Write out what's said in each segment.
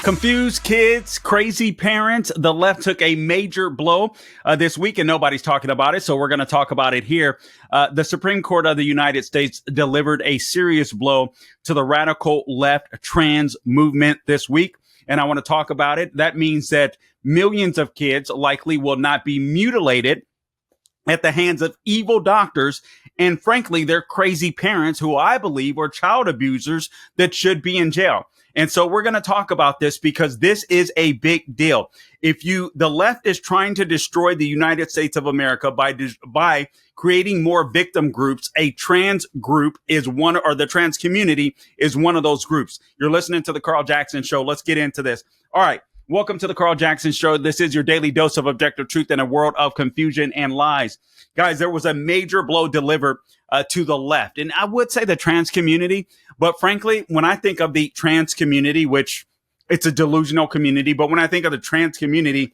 Confused kids, crazy parents. The left took a major blow this week and nobody's talking about it. So we're going to talk about it here. The Supreme Court of the United States delivered a serious blow to the radical left trans movement this week. And I want to talk about it. That means that millions of kids likely will not be mutilated at the hands of evil doctors and, frankly, their crazy parents who I believe are child abusers that should be in jail. And so we're going to talk about this because this is a big deal. The left is trying to destroy the United States of America by creating more victim groups. A trans group is one, or the trans community is one of those groups. You're listening to the Carl Jackson Show. Let's get into this. All right. Welcome to the Carl Jackson Show. This is your daily dose of objective truth in a world of confusion and lies. Guys, there was a major blow delivered to the left. And I would say the trans community, but frankly, when I think of the trans community, which it's a delusional community, but when I think of the trans community,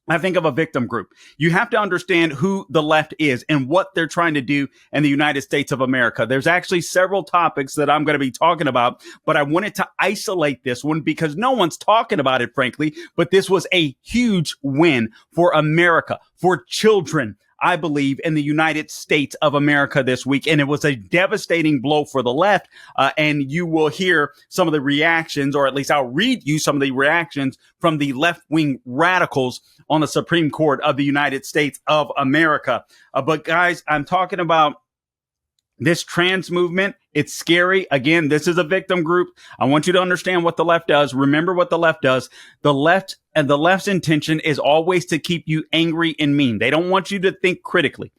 I think of a victim group. You have to understand who the left is and what they're trying to do in the United States of America. There's actually several topics that I'm going to be talking about, but I wanted to isolate this one because no one's talking about it, frankly, but this was a huge win for America, for children, I believe, in the United States of America this week. And it was a devastating blow for the left. And you will hear some of the reactions, or at least I'll read you some of the reactions from the left-wing radicals on the Supreme Court of the United States of America. But guys, I'm talking about this trans movement. It's scary. Again, this is a victim group. I want you to understand what the left does. Remember what the left does. The left's intention is always to keep you angry and mean. They don't want you to think critically.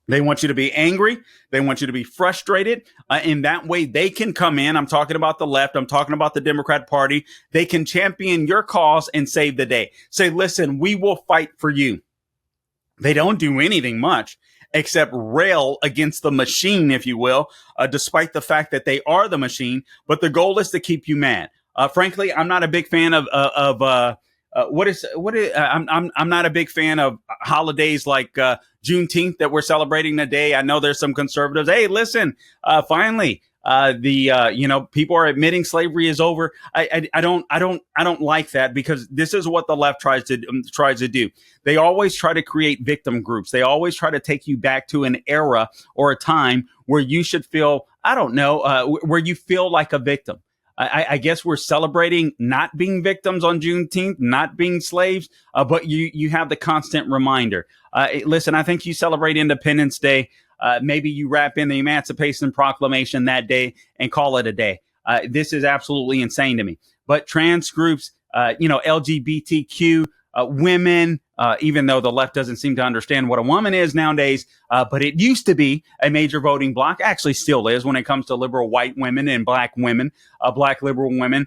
They want you to be angry. They want you to be frustrated. In that way, they can come in. I'm talking about the left. I'm talking about the Democrat Party. They can champion your cause and save the day. Say, listen, we will fight for you. They don't do anything much except rail against the machine, if you will, despite the fact that they are the machine. But the goal is to keep you mad. Frankly, I'm not a big fan I'm not a big fan of holidays like Juneteenth that we're celebrating today. I know there's some conservatives. Hey, listen, finally, people are admitting slavery is over. I don't like that because this is what the left tries to do. They always try to create victim groups. They always try to take you back to an era or a time where you should feel, where you feel like a victim. I guess we're celebrating not being victims on Juneteenth, not being slaves, but you have the constant reminder. Listen, I think you celebrate Independence Day. Maybe you wrap in the Emancipation Proclamation that day and call it a day. This is absolutely insane to me. But trans groups, LGBTQ, women, even though the left doesn't seem to understand what a woman is nowadays, but it used to be a major voting bloc, actually still is when it comes to liberal white women and black women, black liberal women,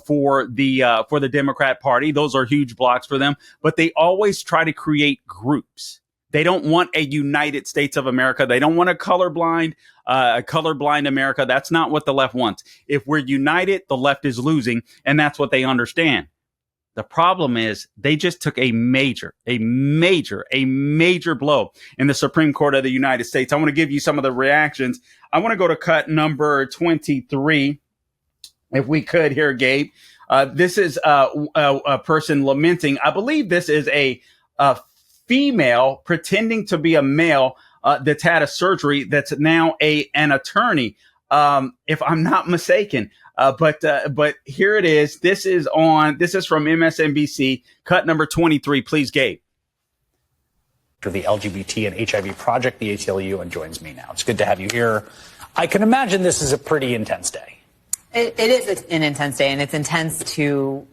for the Democrat Party. Those are huge blocks for them, but they always try to create groups. They don't want a United States of America. They don't want a colorblind America. That's not what the left wants. If we're united, the left is losing, and that's what they understand. The problem is they just took a major blow in the Supreme Court of the United States. I want to give you some of the reactions. I want to go to cut number 23, if we could here, Gabe. This is a person lamenting. I believe this is a female pretending to be a male that's had a surgery that's now an attorney, if I'm not mistaken. But here it is. This is from MSNBC, cut number 23. Please, Gabe. To the LGBT and HIV Project, the ACLU, and joins me now. It's good to have you here. I can imagine this is a pretty intense day. It is an intense day, and it's intense to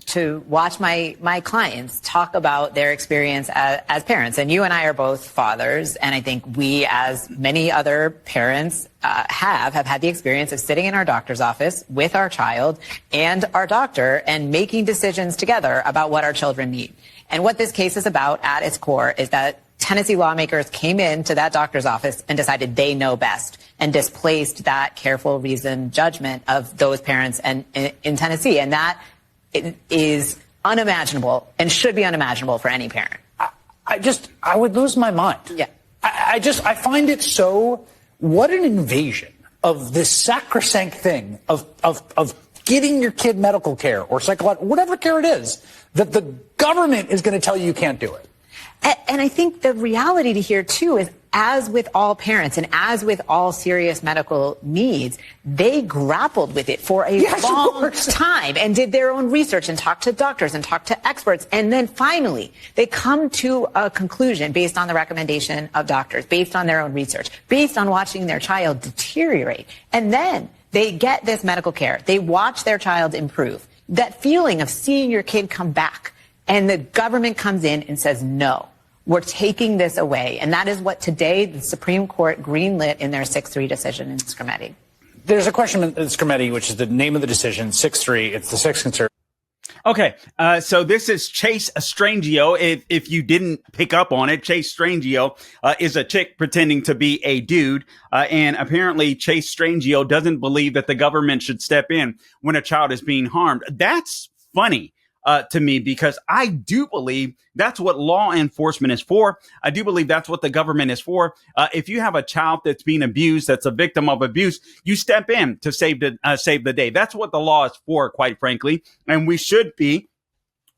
watch my clients talk about their experience as parents. And you and I are both fathers, and I think we, as many other parents, have had the experience of sitting in our doctor's office with our child and our doctor and making decisions together about what our children need. And what this case is about at its core is that Tennessee lawmakers came into that doctor's office and decided they know best and displaced that careful, reasoned judgment of those parents and in Tennessee. And that is unimaginable and should be unimaginable for any parent. I would lose my mind. Yeah. I find it so, what an invasion of this sacrosanct thing of getting your kid medical care or psychological, whatever care it is, that the government is going to tell you can't do it. And I think the reality to here, too, is as with all parents and as with all serious medical needs, they grappled with it for a long time and did their own research and talked to doctors and talked to experts. And then finally, they come to a conclusion based on the recommendation of doctors, based on their own research, based on watching their child deteriorate. And then they get this medical care. They watch their child improve. That feeling of seeing your kid come back, and the government comes in and says, no, we're taking this away. And that is what today the Supreme Court greenlit in their 6-3 decision in Scrimeti. There's a question in Scrimeti, which is the name of the decision, 6-3. It's the sixth conservative. Okay, so this is Chase Strangio. If you didn't pick up on it, Chase Strangio is a chick pretending to be a dude. And apparently Chase Strangio doesn't believe that the government should step in when a child is being harmed. That's funny to me, because I do believe that's what law enforcement is for. I do believe that's what the government is for. If you have a child that's being abused, that's a victim of abuse, you step in to save the day. That's what the law is for, quite frankly. And we should be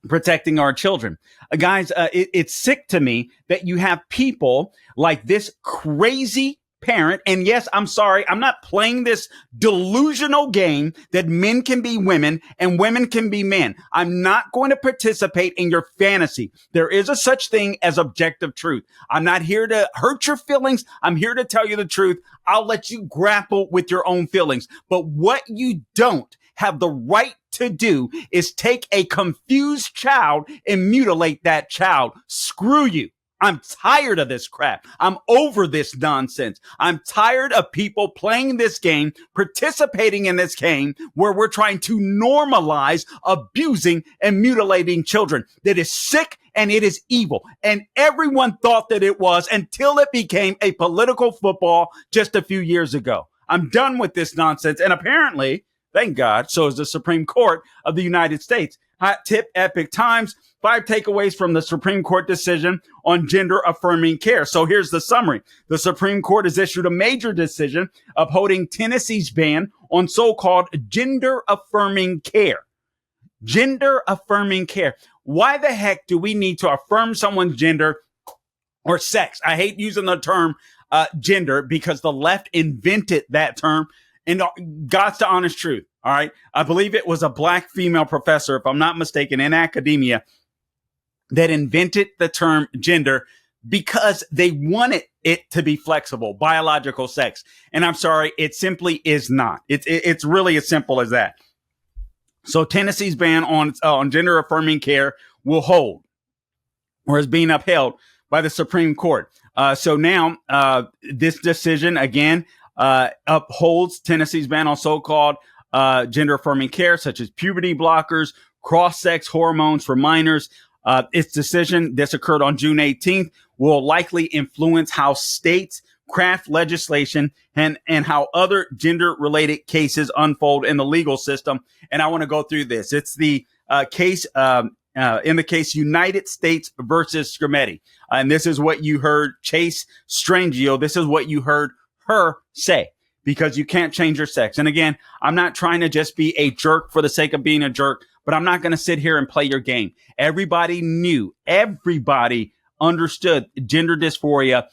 protecting our children. Guys, it's sick to me that you have people like this crazy parent. And yes, I'm sorry, I'm not playing this delusional game that men can be women and women can be men. I'm not going to participate in your fantasy. There is a such thing as objective truth. I'm not here to hurt your feelings. I'm here to tell you the truth. I'll let you grapple with your own feelings. But what you don't have the right to do is take a confused child and mutilate that child. Screw you. I'm tired of this crap. I'm over this nonsense. I'm tired of people playing this game, participating in this game where we're trying to normalize abusing and mutilating children. That is sick and it is evil. And everyone thought that it was until it became a political football just a few years ago. I'm done with this nonsense. And apparently, thank God, so is the Supreme Court of the United States. Hot tip, Epic Times, 5 takeaways from the Supreme Court decision on gender-affirming care. So here's the summary. The Supreme Court has issued a major decision upholding Tennessee's ban on so-called gender-affirming care. Gender-affirming care. Why the heck do we need to affirm someone's gender or sex? I hate using the term gender because the left invented that term. And God's the honest truth. All right. I believe it was a black female professor, if I'm not mistaken, in academia that invented the term gender because they wanted it to be flexible, biological sex. And I'm sorry, it simply is not. It's really as simple as that. So Tennessee's ban on gender affirming care will hold, or is being upheld by the Supreme Court. So now this decision again upholds Tennessee's ban on so-called gender affirming care, such as puberty blockers, cross-sex hormones for minors. Its decision, this occurred on June 18th, will likely influence how states craft legislation and how other gender-related cases unfold in the legal system. And I want to go through this. It's the case in the case United States versus Scrimeti. And this is what you heard Chase Strangio. This is what you heard her say, because you can't change your sex. And again, I'm not trying to just be a jerk for the sake of being a jerk, but I'm not going to sit here and play your game. Everybody understood gender dysphoria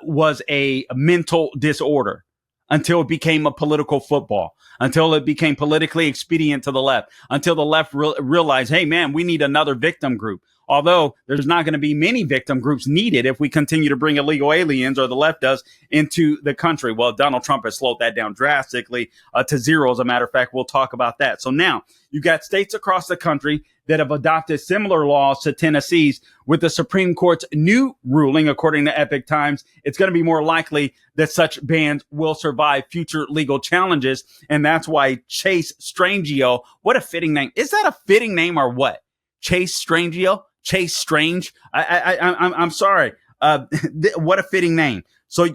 was a mental disorder until it became a political football, until it became politically expedient to the left, until the left realized, hey, man, we need another victim group. Although there's not going to be many victim groups needed if we continue to bring illegal aliens, or the left does, into the country. Well, Donald Trump has slowed that down drastically to zero. As a matter of fact, we'll talk about that. So now you've got states across the country that have adopted similar laws to Tennessee's. With the Supreme Court's new ruling, according to Epic Times, it's going to be more likely that such bans will survive future legal challenges. And that's why Chase Strangio, what a fitting name. Is that a fitting name or what? Chase Strangio? Chase Strange. I'm sorry. What a fitting name. So,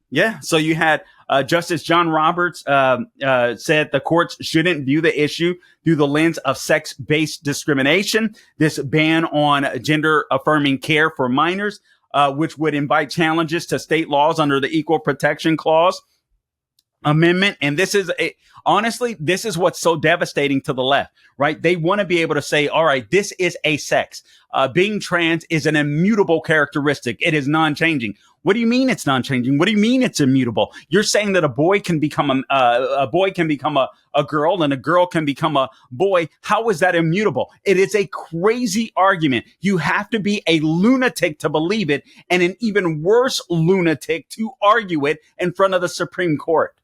yeah. So you had Justice John Roberts said the courts shouldn't view the issue through the lens of sex-based discrimination. This ban on gender-affirming care for minors, which would invite challenges to state laws under the Equal Protection Clause amendment. And this is Honestly, this is what's so devastating to the left, right? They want to be able to say, all right, this is a sex. Being trans is an immutable characteristic. It is non-changing. What do you mean it's non-changing? What do you mean it's immutable? You're saying that a boy can become a boy can become a girl and a girl can become a boy. How is that immutable? It is a crazy argument. You have to be a lunatic to believe it, and an even worse lunatic to argue it in front of the Supreme Court.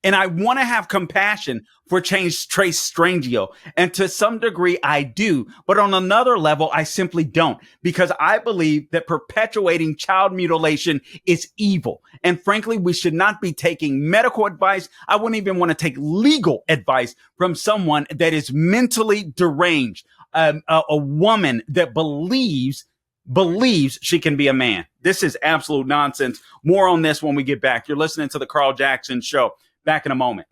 And I want to have compassion for Trace Strangio. And to some degree, I do. But on another level, I simply don't, because I believe that perpetuating child mutilation is evil. And frankly, we should not be taking medical advice. I wouldn't even want to take legal advice from someone that is mentally deranged, a woman that believes she can be a man. This is absolute nonsense. More on this when we get back. You're listening to the Carl Jackson Show. Back in a moment.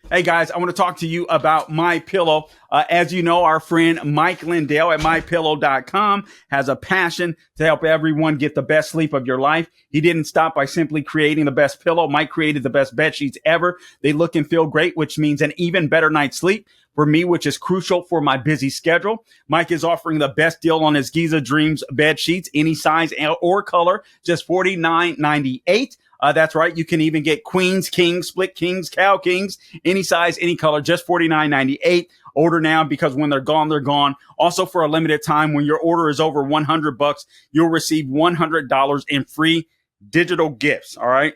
Hey guys, I want to talk to you about My Pillow. As you know, our friend Mike Lindell at mypillow.com has a passion to help everyone get the best sleep of your life. He didn't stop by simply creating the best pillow. Mike created the best bed sheets ever. They look and feel great, which means an even better night's sleep for me, which is crucial for my busy schedule. Mike is offering the best deal on his Giza Dreams bed sheets, any size or color, just $49.98. That's right. You can even get queens, kings, split kings, cow kings, any size, any color, just $49.98. Order now, because when they're gone, they're gone. Also, for a limited time, when your order is over $100, you'll receive $100 in free digital gifts. All right.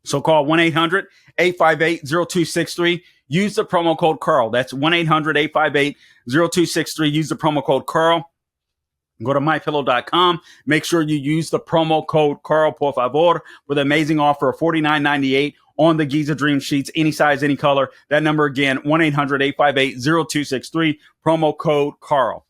So call 1-800-858-0263. Use the promo code Carl. That's 1-800-858-0263. Use the promo code Carl. Go to mypillow.com. Make sure you use the promo code Carl, por favor, for the amazing offer of $49.98 on the Giza Dream Sheets, any size, any color. That number again, 1-800-858-0263, promo code Carl.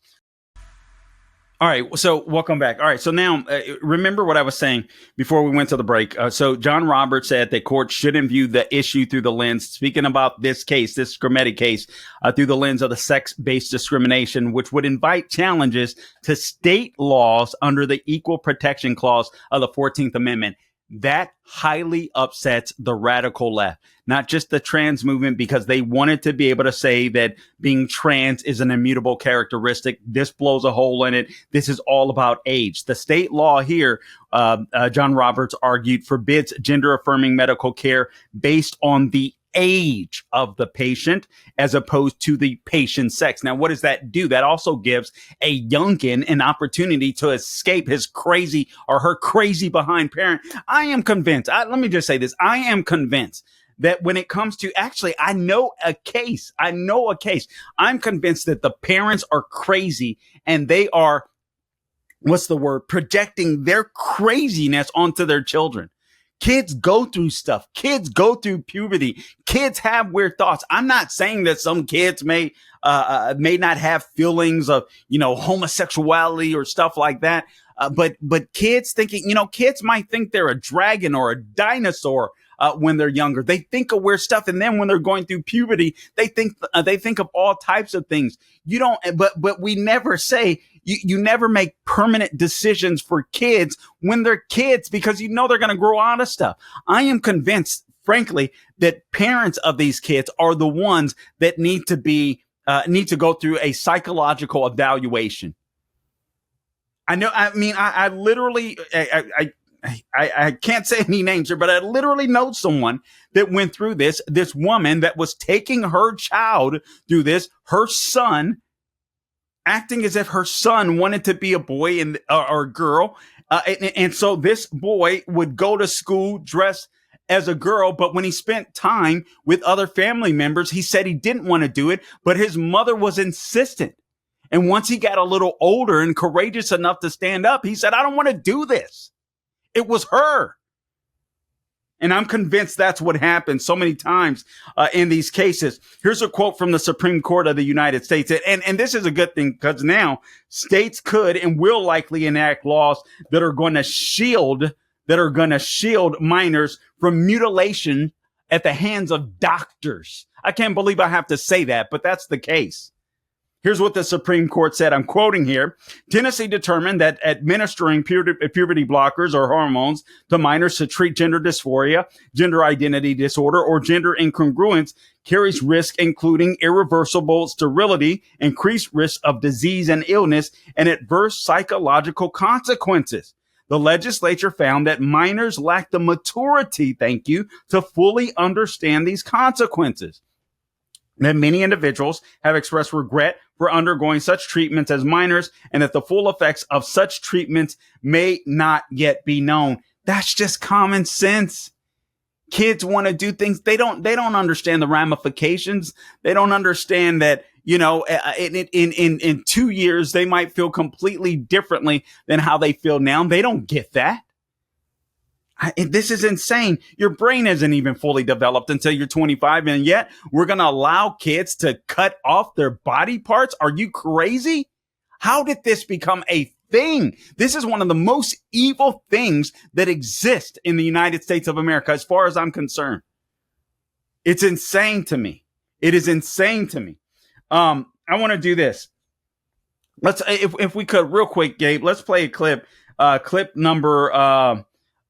All right. So welcome back. All right. So now remember what I was saying before we went to the break. So John Roberts said that courts shouldn't view the issue through the lens, speaking about this case, this Scrimeti case, through the lens of the sex-based discrimination, which would invite challenges to state laws under the Equal Protection Clause of the 14th Amendment. That highly upsets the radical left, not just the trans movement, because they wanted to be able to say that being trans is an immutable characteristic. This blows a hole in it. This is all about age. The state law here, John Roberts argued, forbids gender-affirming medical care based on the age of the patient as opposed to the patient's sex. Now, what does that do? That also gives a youngkin an opportunity to escape his crazy or her crazy behind parent. I am convinced. Let me just say this. I am convinced that when it comes to, actually, I know a case. I'm convinced that the parents are crazy and they are, projecting their craziness onto their children. Kids go through stuff. Kids go through puberty. Kids have weird thoughts. I'm not saying that some kids may not have feelings of, homosexuality or stuff like that. But kids thinking, kids might think they're a dragon or a dinosaur when they're younger. They think of weird stuff. And then when they're going through puberty, they think of all types of things. But we never say, you never make permanent decisions for kids when they're kids, because they're going to grow out of stuff. I am convinced, frankly, that parents of these kids are the ones that need to go through a psychological evaluation. I know. I mean, I literally, I can't say any names here, but I literally know someone that went through this. This woman that was taking her child through this, her son, acting as if her son wanted to be a boy or a girl. And so this boy would go to school dressed as a girl, but when he spent time with other family members, he said he didn't want to do it, but his mother was insistent. And once he got a little older and courageous enough to stand up, he said, I don't want to do this. It was her. And I'm convinced that's what happened so many times in these cases. Here's a quote from the Supreme Court of the United States. And this is a good thing, because now states could and will likely enact laws that are going to shield minors from mutilation at the hands of doctors. I can't believe I have to say that, but that's the case. Here's what the Supreme Court said. I'm quoting here. Tennessee determined that administering puberty blockers or hormones to minors to treat gender dysphoria, gender identity disorder, or gender incongruence carries risk, including irreversible sterility, increased risk of disease and illness, and adverse psychological consequences. The legislature found that minors lack the maturity, to fully understand these consequences. That many individuals have expressed regret for undergoing such treatments as minors, and that the full effects of such treatments may not yet be known. That's just common sense. Kids want to do things. They don't understand the ramifications. They don't understand that, in 2 years, they might feel completely differently than how they feel now. They don't get that. This is insane. Your brain isn't even fully developed until you're 25. And yet we're going to allow kids to cut off their body parts. Are you crazy? How did this become a thing? This is one of the most evil things that exist in the United States of America, as far as I'm concerned. It's insane to me. It is insane to me. I want to do this. If we could real quick, Gabe, let's play a clip. Clip number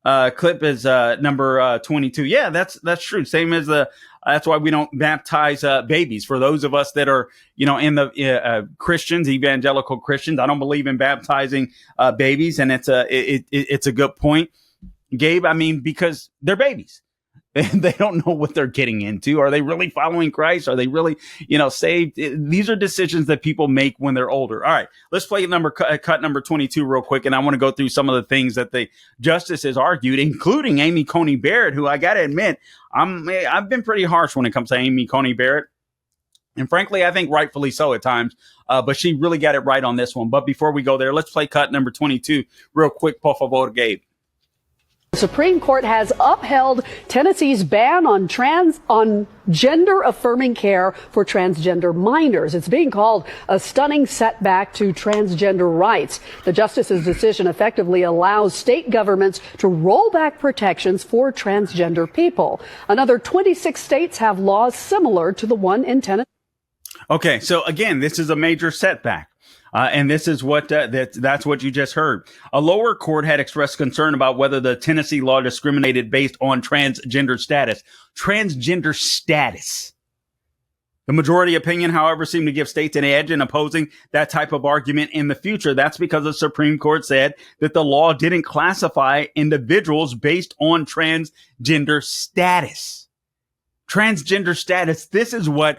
22. Yeah, that's true. Same as that's why we don't baptize babies. For those of us that are, in the Christians, evangelical Christians, I don't believe in baptizing babies, and it's a good point, Gabe. I mean, because they're babies. They don't know what they're getting into. Are they really following Christ? Are they really, saved? These are decisions that people make when they're older. All right, let's play cut number 22 real quick. And I want to go through some of the things that the justices argued, including Amy Coney Barrett, who I got to admit, I've been pretty harsh when it comes to Amy Coney Barrett. And frankly, I think rightfully so at times. But she really got it right on this one. But before we go there, let's play cut number 22 real quick. Por favor, Gabe. The Supreme Court has upheld Tennessee's ban on gender-affirming care for transgender minors. It's being called a stunning setback to transgender rights. The justice's decision effectively allows state governments to roll back protections for transgender people. Another 26 states have laws similar to the one in Tennessee. Okay, so again, this is a major setback. And this is what that's what you just heard. A lower court had expressed concern about whether the Tennessee law discriminated based on transgender status. Transgender status. The majority opinion, however, seemed to give states an edge in opposing that type of argument in the future. That's because the Supreme Court said that the law didn't classify individuals based on transgender status. Transgender status. This is what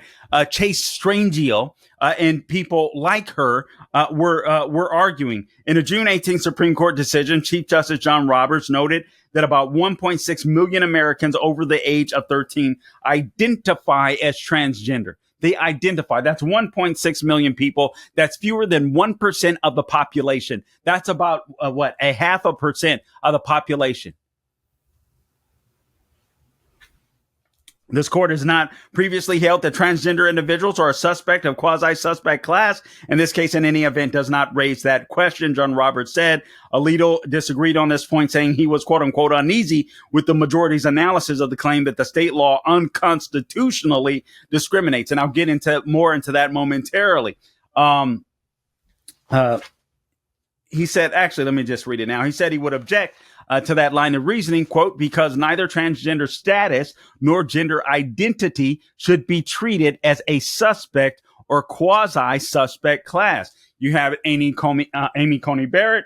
Chase Strangiel and people like her were arguing. In a June 18th Supreme Court decision, Chief Justice John Roberts noted that about 1.6 million Americans over the age of 13 identify as transgender. They identify. That's 1.6 million people. That's fewer than 1% of the population. That's about a 0.5% of the population. This court has not previously held that transgender individuals are a suspect of quasi-suspect class. In this case, in any event, does not raise that question, John Roberts said. Alito disagreed on this point, saying he was, quote unquote, uneasy with the majority's analysis of the claim that the state law unconstitutionally discriminates. And I'll get more into that momentarily. He said, actually, let me just read it now. He said he would object to that line of reasoning, quote, because neither transgender status nor gender identity should be treated as a suspect or quasi-suspect class. You have Amy Coney Barrett.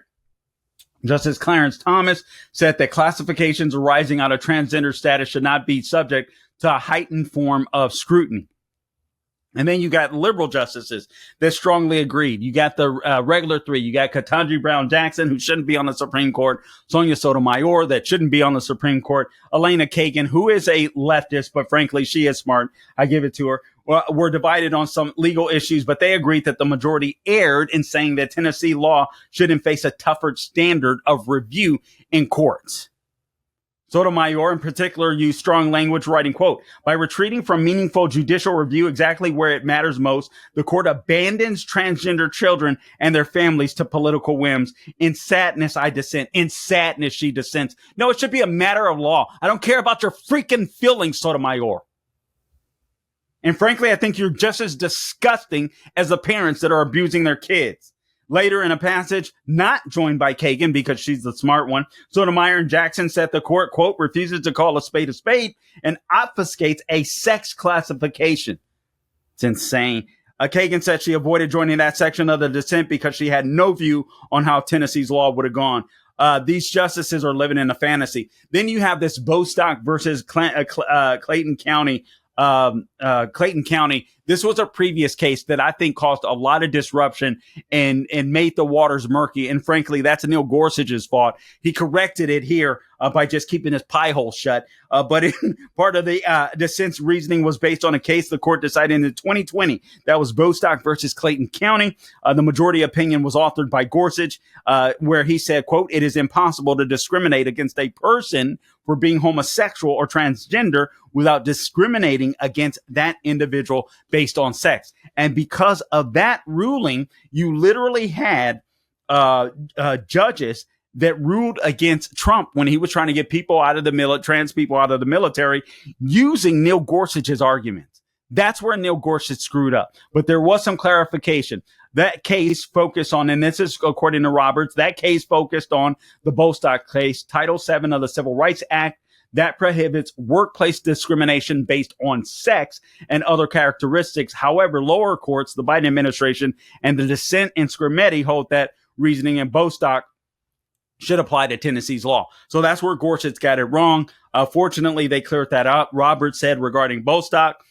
Justice Clarence Thomas said that classifications arising out of transgender status should not be subject to a heightened form of scrutiny. And then you got liberal justices that strongly agreed. You got the regular three. You got Ketanji Brown Jackson, who shouldn't be on the Supreme Court. Sonia Sotomayor, that shouldn't be on the Supreme Court. Elena Kagan, who is a leftist, but frankly, she is smart. I give it to her. We're divided on some legal issues, but they agreed that the majority erred in saying that Tennessee law shouldn't face a tougher standard of review in courts. Sotomayor, in particular, used strong language, writing, quote, by retreating from meaningful judicial review exactly where it matters most, the court abandons transgender children and their families to political whims. In sadness, I dissent. In sadness, she dissents. No, it should be a matter of law. I don't care about your freaking feelings, Sotomayor. And frankly, I think you're just as disgusting as the parents that are abusing their kids. Later in a passage, not joined by Kagan because she's the smart one, Sotomayor and Jackson said the court, quote, refuses to call a spade and obfuscates a sex classification. It's insane. Kagan said she avoided joining that section of the dissent because she had no view on how Tennessee's law would have gone. These justices are living in a fantasy. Then you have this Bostock versus Clayton County. Clayton County. This was a previous case that I think caused a lot of disruption and made the waters murky. And frankly, that's Neil Gorsuch's fault. He corrected it here by just keeping his pie hole shut. But part of the dissent's reasoning was based on a case the court decided in 2020. That was Bostock versus Clayton County. The majority opinion was authored by Gorsuch, where he said, quote, it is impossible to discriminate against a person for being homosexual or transgender without discriminating against that individual based on sex. And because of that ruling, you literally had judges that ruled against Trump when he was trying to get people out of the trans people out of the military using Neil Gorsuch's arguments. That's where Neil Gorsuch screwed up. But there was some clarification. That case focused on, and this is according to Roberts, that case focused on the Bostock case, Title VII of the Civil Rights Act, that prohibits workplace discrimination based on sex and other characteristics. However, lower courts, the Biden administration, and the dissent in Scrimetti hold that reasoning in Bostock should apply to Tennessee's law. So that's where Gorsuch got it wrong. Fortunately, they cleared that up. Roberts said regarding Bostock,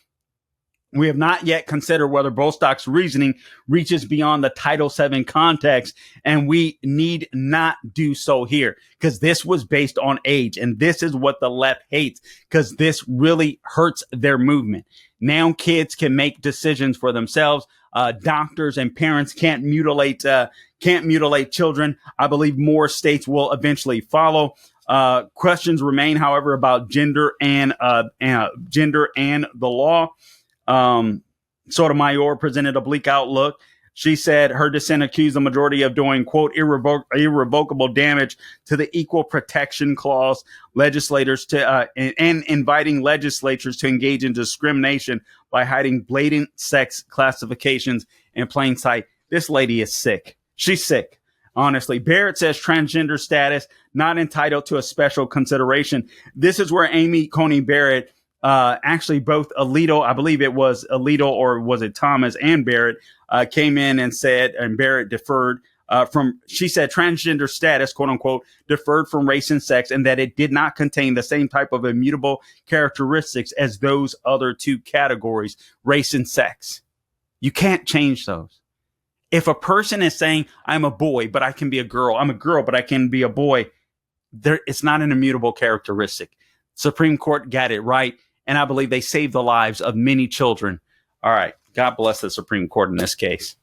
we have not yet considered whether Bostock's reasoning reaches beyond the Title VII context, and we need not do so here because this was based on age, and this is what the left hates because this really hurts their movement. Now kids can make decisions for themselves. Doctors and parents can't mutilate children. I believe more states will eventually follow. Questions remain, however, about gender and the law. Sotomayor presented a bleak outlook. She said her dissent accused the majority of doing, quote, irrevocable damage to the Equal Protection Clause, legislators to and inviting legislatures to engage in discrimination by hiding blatant sex classifications in plain sight. This lady is sick. She's sick. Honestly, Barrett says transgender status not entitled to a special consideration. This is where Amy Coney Barrett, actually both Alito, I believe it was Alito or was it Thomas and Barrett, came in and said, and Barrett deferred she said transgender status, quote unquote, deferred from race and sex, and that it did not contain the same type of immutable characteristics as those other two categories, race and sex. You can't change those. If a person is saying, I'm a boy, but I can be a girl, I'm a girl, but I can be a boy, it's not an immutable characteristic. Supreme Court got it right, and I believe they saved the lives of many children. All right. God bless the Supreme Court in this case.